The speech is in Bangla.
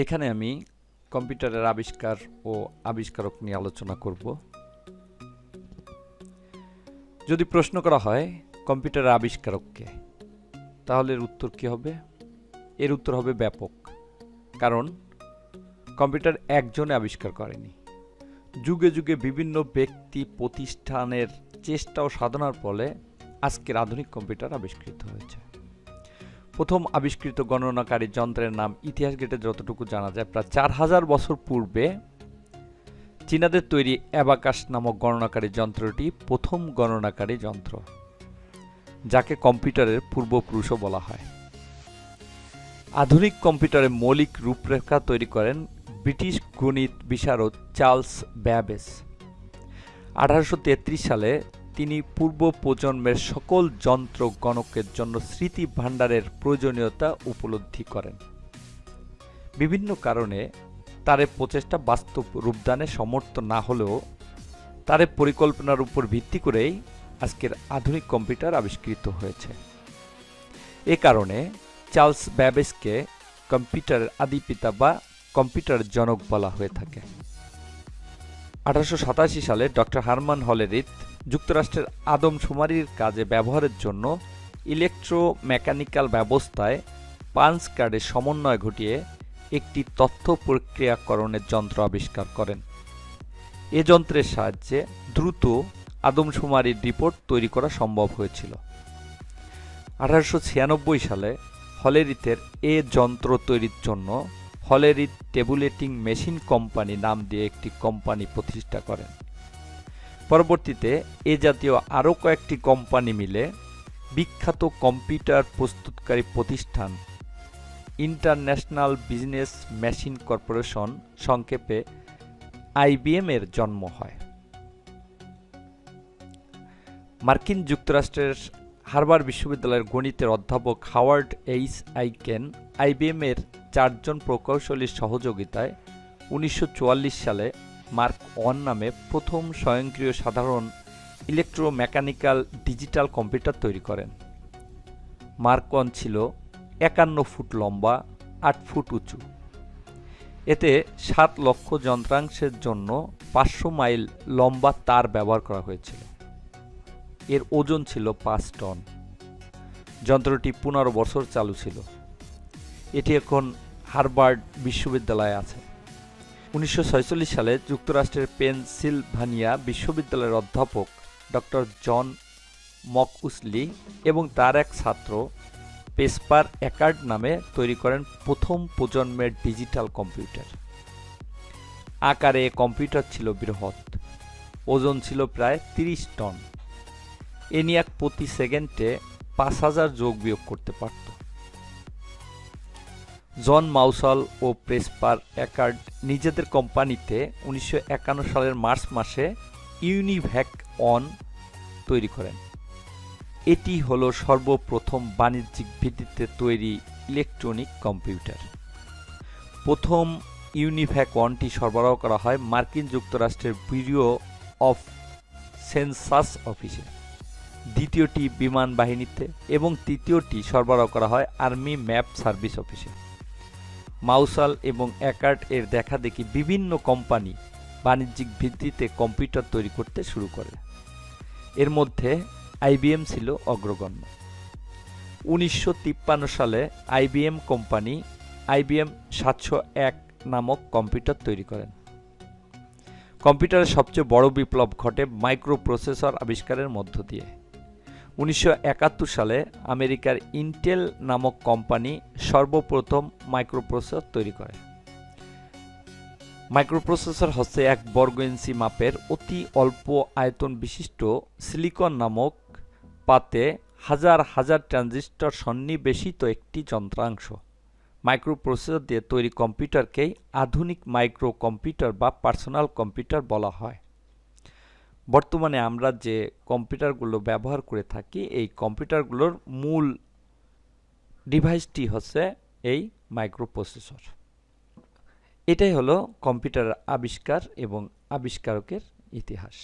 এখানে আমি কম্পিউটারের আবিষ্কার ও আবিষ্কারক নিয়ে আলোচনা করব। যদি প্রশ্ন করা হয় কম্পিউটারের আবিষ্কারক কে, তাহলে এর উত্তর কি হবে? এর উত্তর হবে ব্যাপক। কারণ কম্পিউটার একজনে আবিষ্কার করেনি, যুগে যুগে বিভিন্ন ব্যক্তি প্রতিষ্ঠানের চেষ্টা ও সাধনার ফলে আজকের আধুনিক কম্পিউটার আবিষ্কৃত হয়েছে। প্রথম আবিষ্কৃত গণনাকারী যন্ত্রের নাম ইতিহাস ঘেঁটে যতটুকু জানা যায় প্রায় 4000 বছর পূর্বে চীনাদের তৈরি অ্যাবাকাস নামক গণনাকারী যন্ত্রটি প্রথম গণনাকারী যন্ত্র, যাকে কম্পিউটারের পূর্বপুরুষও বলা হয়। আধুনিক কম্পিউটারের মৌলিক রূপরেখা তৈরি করেন ব্রিটিশ গণিত বিশারদ চার্লস ব্যাবেজ। 1833 সালে তিনি পূর্ব প্রজন্মের সকল যন্ত্র গণকের জন্য স্মৃতি ভাণ্ডারের প্রয়োজনীয়তা উপলব্ধি করেন। বিভিন্ন কারণে তার প্রচেষ্টা বাস্তব রূপদানে সমর্থ না হলেও তার পরিকল্পনার উপর ভিত্তি করেই আজকের আধুনিক কম্পিউটার আবিষ্কৃত হয়েছে। এ কারণে চার্লস ব্যাবেজকে কম্পিউটারের আদিপিতা বা কম্পিউটারের জনক বলা হয়ে থাকে। 1887 সালে ডক্টর হারমান হলেরিথ যুক্তরাষ্ট্রের আদমশুমারির কাজে ব্যবহারের জন্য ইলেকট্রোমেকানিক্যাল ব্যবস্থায় পাঞ্চ কার্ডের সমন্বয় ঘটিয়ে একটি তথ্য প্রক্রিয়াকরণের যন্ত্র আবিষ্কার করেন। এ যন্ত্রের সাহায্যে দ্রুত আদমশুমারির রিপোর্ট তৈরি করা সম্ভব হয়েছিল। 1896 সালে হলেরিথের এ যন্ত্র তৈরির জন্য হলেরিথ টেবুলেটিং মেশিন কোম্পানি নাম দিয়ে একটি কোম্পানি প্রতিষ্ঠা করেন। পরবর্তীতে এ জাতীয় আরও কয়েকটি কোম্পানি মিলে বিখ্যাত কম্পিউটার প্রস্তুতকারী প্রতিষ্ঠান ইন্টারন্যাশনাল বিজনেস মেশিন কর্পোরেশন সংক্ষেপে IBM এর জন্ম হয়। মার্কিন যুক্তরাষ্ট্রের হার্ভার্ড বিশ্ববিদ্যালয়ের গণিতের অধ্যাপক হাওয়ার্ড এইচ আইকেন IBM এর 4 জন প্রকৌশলীর সহযোগিতায় 1944 সালে মার্ক 1 নামে প্রথম স্বয়ংক্রিয় সাধারণ ইলেকট্রোমেকানিক্যাল ডিজিটাল কম্পিউটার তৈরি করেন। মার্ক 1 ছিল 51 ফুট লম্বা, 8 ফুট উঁচু। এতে 7 লক্ষ যন্ত্রাংশের জন্য 500 মাইল লম্বা তার ব্যবহার করা হয়েছিল। এর ওজন ছিল 5 টন। যন্ত্রটি 15 বছর চালু ছিল। এটি এখন হার্ভার্ড বিশ্ববিদ্যালয়ে আছে। 1946 সালে যুক্তরাষ্ট্রের পেনসিলভানিয়া বিশ্ববিদ্যালয়ের অধ্যাপক ডক্টর জন মকউসলি এবং তার এক ছাত্র পেসপার অ্যাকার্ড নামে তৈরি করেন প্রথম প্রজন্মের ডিজিটাল কম্পিউটার। আকারে কম্পিউটার ছিল বৃহৎ, ওজন ছিল প্রায় 30 টন। এনিয়াক প্রতি সেকেন্ডে 5000 যোগ বিয়োগ করতে পারত। জন মাউসাল ও পেসপার অ্যাকার্ড নিজেদের কোম্পানিতে 1951 সালের মার্চ মাসে ইউনিভ্যাক অন তৈরি করেন। এটি হলো সর্বপ্রথম বাণিজ্যিক ভিত্তিতে তৈরি ইলেকট্রনিক কম্পিউটার। প্রথম ইউনিভ্যাক অনটি সরবরাহ করা হয় মার্কিন যুক্তরাষ্ট্রের ব্যুরো অফ সেন্সাস অফিসে, দ্বিতীয়টি বিমান বাহিনীতে এবং তৃতীয়টি সরবরাহ করা হয় আর্মি ম্যাপ সার্ভিস অফিসে। মাউসাল এবং অ্যাকার্ড এর দেখাদেখি বিভিন্ন কোম্পানি বাণিজ্যিক ভিত্তিতে কম্পিউটার তৈরি করতে শুরু করে। এর মধ্যে IBM ছিল অগ্রগণ্য। 1953 সালে IBM কোম্পানি IBM 701 নামক কম্পিউটার তৈরি করেন। কম্পিউটারের সবচেয়ে বড় বিপ্লব ঘটে মাইক্রোপ্রসেসর আবিষ্কারের মধ্য দিয়ে। 1971 সালে আমেরিকার ইন্টেল নামক কোম্পানি সর্বপ্রথম মাইক্রোপ্রসেসর তৈরি করে। মাইক্রোপ্রসেসর হচ্ছে 1 বর্গ ইঞ্চি মাপের অতি অল্প আয়তন বিশিষ্ট সিলিকন নামক পাতে হাজার হাজার ট্রানজিস্টর সন্নিবেশিত একটি যন্ত্রাংশ। মাইক্রোপ্রসেসর দিয়ে তৈরি কম্পিউটারকেই আধুনিক মাইক্রো কম্পিউটার বা পার্সোনাল কম্পিউটার বলা হয়। বর্তমানে আমরা যে কম্পিউটারগুলো ব্যবহার করে থাকি, এই কম্পিউটারগুলোর মূল ডিভাইসটি হচ্ছে এই মাইক্রোপ্রসেসর। এটাই হলো কম্পিউটার আবিষ্কার এবং আবিষ্কারকের ইতিহাস।